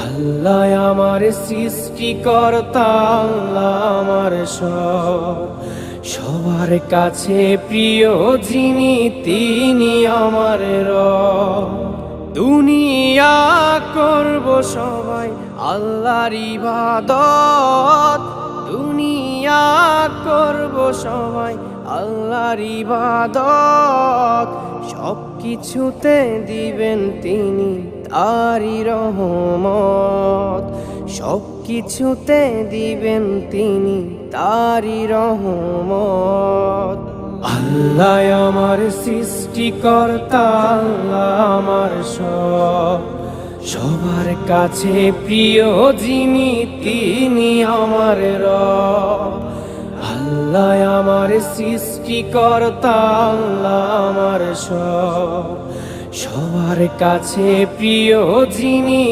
আল্লাহ আমার সৃষ্টিকর্তা, আল্লাহ আমার সব, সবার কাছে প্রিয় যিনি তিনি আমার রব। দুনিয়া করব সবাই আল্লাহর ইবাদত, দুনিয়া করব সবাই আল্লাহর ইবাদত, সব কিছুতে দিবেন তিনি তারি রহমত, সব কিছুতে দিবেন তিনি তারি রহমত। আল্লাহ আমার সৃষ্টিকর্তা, আল্লাহ আমার সব, সবার কাছে প্রিয় যিনি তিনি আমার রব। আল্লাহ আমার সৃষ্টিকর্তা, আল্লাহ আমার সব, সবার কাছে প্রিয় যিনি